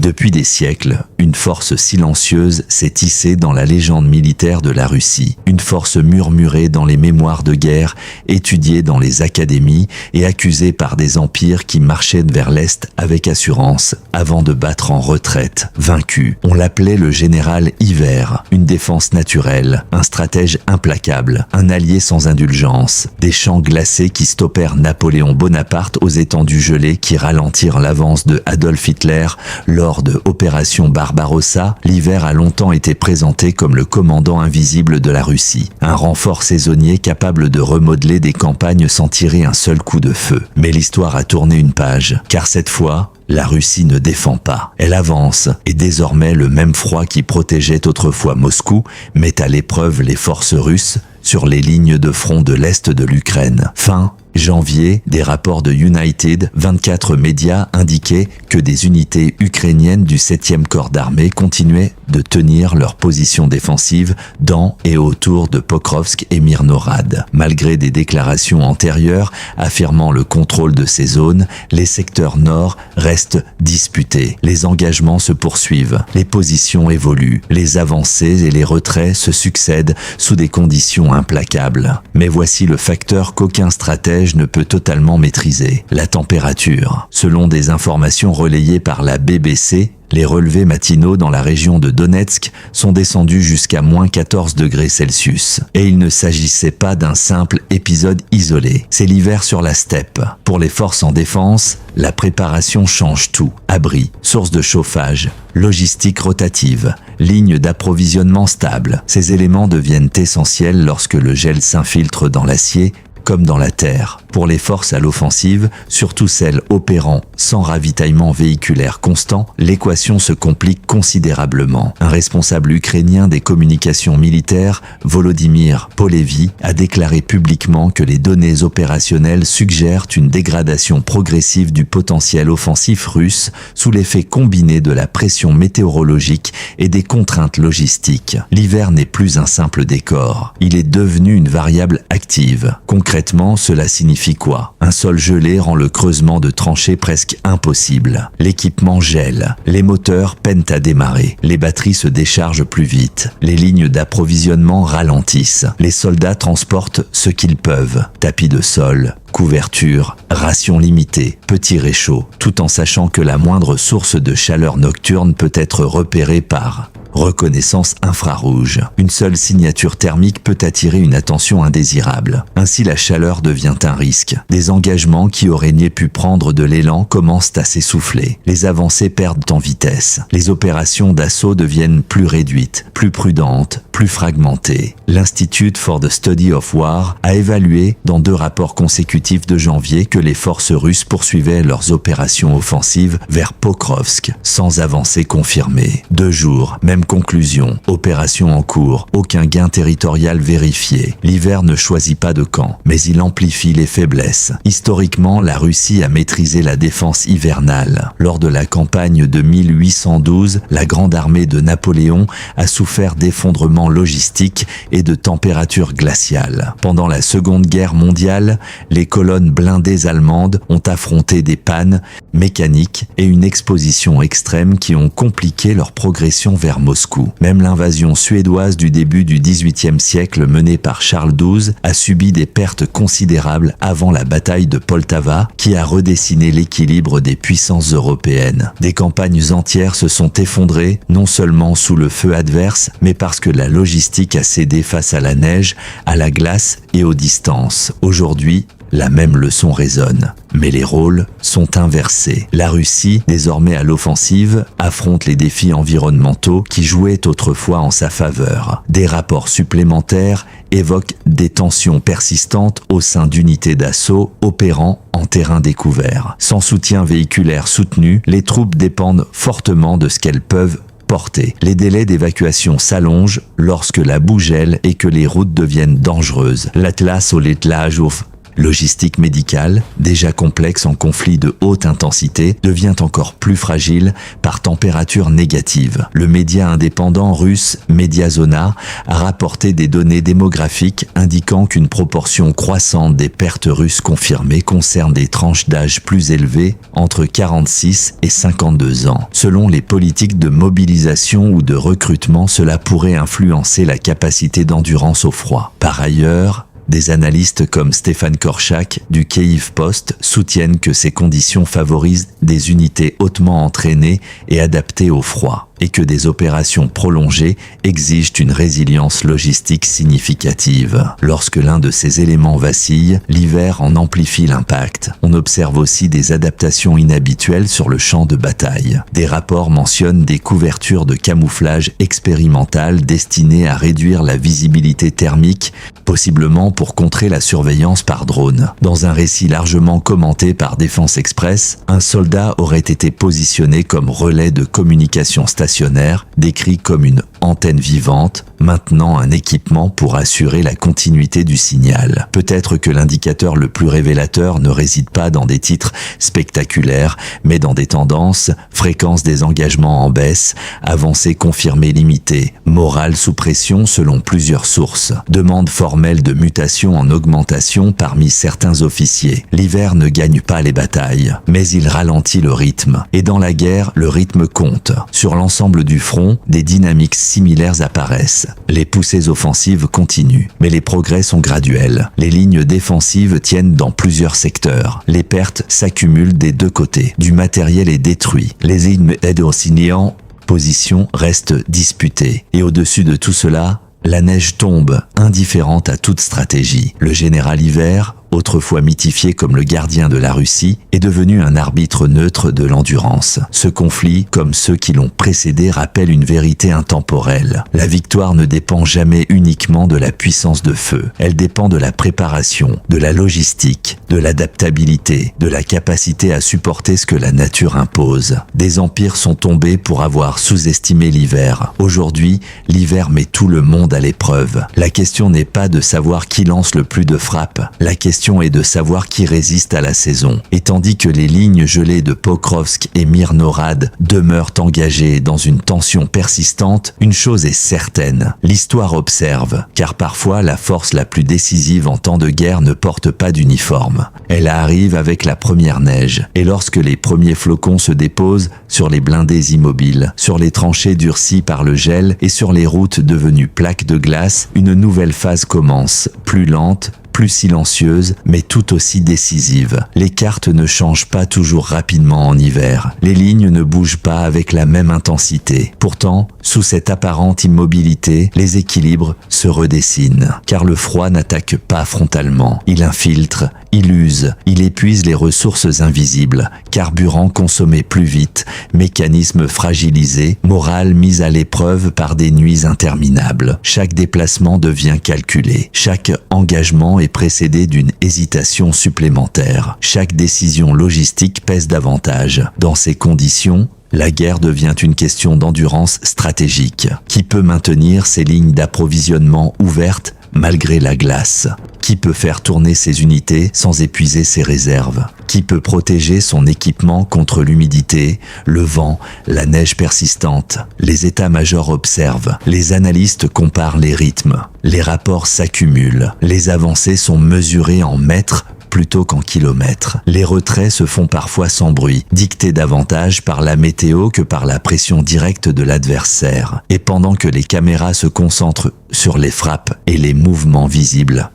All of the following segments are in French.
Depuis des siècles, une force silencieuse s'est tissée dans la légende militaire de la Russie. Une force murmurée dans les mémoires de guerre, étudiée dans les académies et accusée par des empires qui marchaient vers l'Est avec assurance avant de battre en retraite, vaincu. On l'appelait le général Hiver, une défense naturelle, un stratège implacable, un allié sans indulgence, des champs glacés qui stoppèrent Napoléon Bonaparte aux étendues gelées qui ralentirent l'avance de Adolf Hitler lors de Opération Barbarossa. L'Hiver a longtemps été présenté comme le commandant invisible de la Russie, un renfort saisonnier capable de remodeler des campagnes sans tirer un seul coup de feu. Mais l'histoire a tourné une page, car cette fois, la Russie ne défend pas. Elle avance, et désormais le même froid qui protégeait autrefois Moscou met à l'épreuve les forces russes sur les lignes de front de l'Est de l'Ukraine. Fin janvier, des rapports de United 24 médias indiquaient que des unités ukrainiennes du 7e corps d'armée continuaient de tenir leur position défensive dans et autour de Pokrovsk et Mirnorad. Malgré des déclarations antérieures affirmant le contrôle de ces zones, les secteurs nord restent disputés. Les engagements se poursuivent, les positions évoluent, les avancées et les retraits se succèdent sous des conditions implacables. Mais voici le facteur qu'aucun stratège ne peut totalement maîtriser, la température. Selon des informations relayées par la BBC, les relevés matinaux dans la région de Donetsk sont descendus jusqu'à -14 degrés Celsius. Et il ne s'agissait pas d'un simple épisode isolé. C'est l'hiver sur la steppe. Pour les forces en défense, la préparation change tout. Abris, sources de chauffage, logistique rotative, lignes d'approvisionnement stable. Ces éléments deviennent essentiels lorsque le gel s'infiltre dans l'acier comme dans la terre. Pour les forces à l'offensive, surtout celles opérant sans ravitaillement véhiculaire constant, l'équation se complique considérablement. Un responsable ukrainien des communications militaires, Volodymyr Polevi, a déclaré publiquement que les données opérationnelles suggèrent une dégradation progressive du potentiel offensif russe sous l'effet combiné de la pression météorologique et des contraintes logistiques. L'hiver n'est plus un simple décor, il est devenu une variable active. Concrètement, cela signifie quoi? Un sol gelé rend le creusement de tranchées presque impossible. L'équipement gèle, les moteurs peinent à démarrer, les batteries se déchargent plus vite, les lignes d'approvisionnement ralentissent, les soldats transportent ce qu'ils peuvent, tapis de sol, couverture, rations limitées, petits réchauds, tout en sachant que la moindre source de chaleur nocturne peut être repérée par reconnaissance infrarouge. Une seule signature thermique peut attirer une attention indésirable. Ainsi, la chaleur devient un risque. Des engagements qui auraient pu prendre de l'élan commencent à s'essouffler. Les avancées perdent en vitesse. Les opérations d'assaut deviennent plus réduites, plus prudentes, plus fragmentées. L'Institute for the Study of War a évalué dans 2 rapports consécutifs de janvier que les forces russes poursuivaient leurs opérations offensives vers Pokrovsk, sans avancée confirmée. 2 jours, même conclusion, opération en cours, aucun gain territorial vérifié. L'hiver ne choisit pas de camp, mais il amplifie les faiblesses. Historiquement, la Russie a maîtrisé la défense hivernale. Lors de la campagne de 1812, la grande armée de Napoléon a souffert d'effondrements logistiques et de températures glaciales. Pendant la Seconde Guerre mondiale, les colonnes blindées allemandes ont affronté des pannes mécaniques et une exposition extrême qui ont compliqué leur progression vers Moscou. Même l'invasion suédoise du début du XVIIIe siècle menée par Charles XII a subi des pertes considérables avant la bataille de Poltava qui a redessiné l'équilibre des puissances européennes. Des campagnes entières se sont effondrées, non seulement sous le feu adverse, mais parce que la logistique a cédé face à la neige, à la glace et aux distances. Aujourd'hui, la même leçon résonne, mais les rôles sont inversés. La Russie, désormais à l'offensive, affronte les défis environnementaux qui jouaient autrefois en sa faveur. Des rapports supplémentaires évoquent des tensions persistantes au sein d'unités d'assaut opérant en terrain découvert. Sans soutien véhiculaire soutenu, les troupes dépendent fortement de ce qu'elles peuvent porter. Les délais d'évacuation s'allongent lorsque la boue gèle et que les routes deviennent dangereuses. L'Atlas au Letlajów Logistique médicale, déjà complexe en conflit de haute intensité, devient encore plus fragile par température négative. Le média indépendant russe Mediazona a rapporté des données démographiques indiquant qu'une proportion croissante des pertes russes confirmées concerne des tranches d'âge plus élevées, entre 46 et 52 ans. Selon les politiques de mobilisation ou de recrutement, cela pourrait influencer la capacité d'endurance au froid. Par ailleurs, des analystes comme Stéphane Korchak du Kyiv Post soutiennent que ces conditions favorisent des unités hautement entraînées et adaptées au froid, et que des opérations prolongées exigent une résilience logistique significative. Lorsque l'un de ces éléments vacille, l'hiver en amplifie l'impact. On observe aussi des adaptations inhabituelles sur le champ de bataille. Des rapports mentionnent des couvertures de camouflage expérimentales destinées à réduire la visibilité thermique, possiblement pour contrer la surveillance par drone. Dans un récit largement commenté par Défense Express, un soldat aurait été positionné comme relais de communication stationnaire, décrit comme une antenne vivante, maintenant un équipement pour assurer la continuité du signal. Peut-être que l'indicateur le plus révélateur ne réside pas dans des titres spectaculaires, mais dans des tendances, fréquence des engagements en baisse, avancées confirmées limitées, morale sous pression selon plusieurs sources, demande formelle de mutation en augmentation parmi certains officiers. L'hiver ne gagne pas les batailles, mais il ralentit le rythme. Et dans la guerre, le rythme compte. Sur l'ensemble du front, des dynamiques similaires apparaissent. Les poussées offensives continuent, mais les progrès sont graduels. Les lignes défensives tiennent dans plusieurs secteurs. Les pertes s'accumulent des deux côtés. Du matériel est détruit. Les lignes d'Edosinian position restent disputées. Et au-dessus de tout cela, la neige tombe, indifférente à toute stratégie. Le général Hiver, autrefois mythifié comme le gardien de la Russie, est devenu un arbitre neutre de l'endurance. Ce conflit, comme ceux qui l'ont précédé, rappelle une vérité intemporelle. La victoire ne dépend jamais uniquement de la puissance de feu. Elle dépend de la préparation, de la logistique, de l'adaptabilité, de la capacité à supporter ce que la nature impose. Des empires sont tombés pour avoir sous-estimé l'hiver. Aujourd'hui, l'hiver met tout le monde à l'épreuve. La question n'est pas de savoir qui lance le plus de frappes. La question est de savoir qui résiste à la saison. Et tandis que les lignes gelées de Pokrovsk et Mirnorad demeurent engagées dans une tension persistante, une chose est certaine, l'histoire observe, car parfois la force la plus décisive en temps de guerre ne porte pas d'uniforme. Elle arrive avec la première neige, et lorsque les premiers flocons se déposent sur les blindés immobiles, sur les tranchées durcies par le gel et sur les routes devenues plaques de glace, une nouvelle phase commence, plus lente, plus silencieuse, mais tout aussi décisive. Les cartes ne changent pas toujours rapidement en hiver. Les lignes ne bougent pas avec la même intensité. Pourtant, sous cette apparente immobilité, les équilibres se redessinent. Car le froid n'attaque pas frontalement. Il infiltre, il use, il épuise les ressources invisibles. Carburant consommé plus vite, mécanisme fragilisé, morale mise à l'épreuve par des nuits interminables. Chaque déplacement devient calculé. Chaque engagement est précédé d'une hésitation supplémentaire. Chaque décision logistique pèse davantage. Dans ces conditions, la guerre devient une question d'endurance stratégique. Qui peut maintenir ces lignes d'approvisionnement ouvertes malgré la glace? Qui peut faire tourner ses unités sans épuiser ses réserves? Qui peut protéger son équipement contre l'humidité, le vent, la neige persistante? Les états-majors observent, les analystes comparent les rythmes, les rapports s'accumulent, les avancées sont mesurées en mètres plutôt qu'en kilomètres. Les retraits se font parfois sans bruit, dictés davantage par la météo que par la pression directe de l'adversaire. Et pendant que les caméras se concentrent sur les frappes et les mouvements visibles,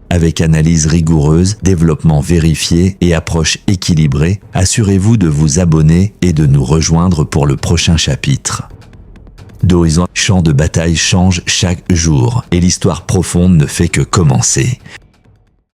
avec analyse rigoureuse, développement vérifié et approche équilibrée, assurez-vous de vous abonner et de nous rejoindre pour le prochain chapitre. D'horizon, champ de bataille change chaque jour et l'histoire profonde ne fait que commencer.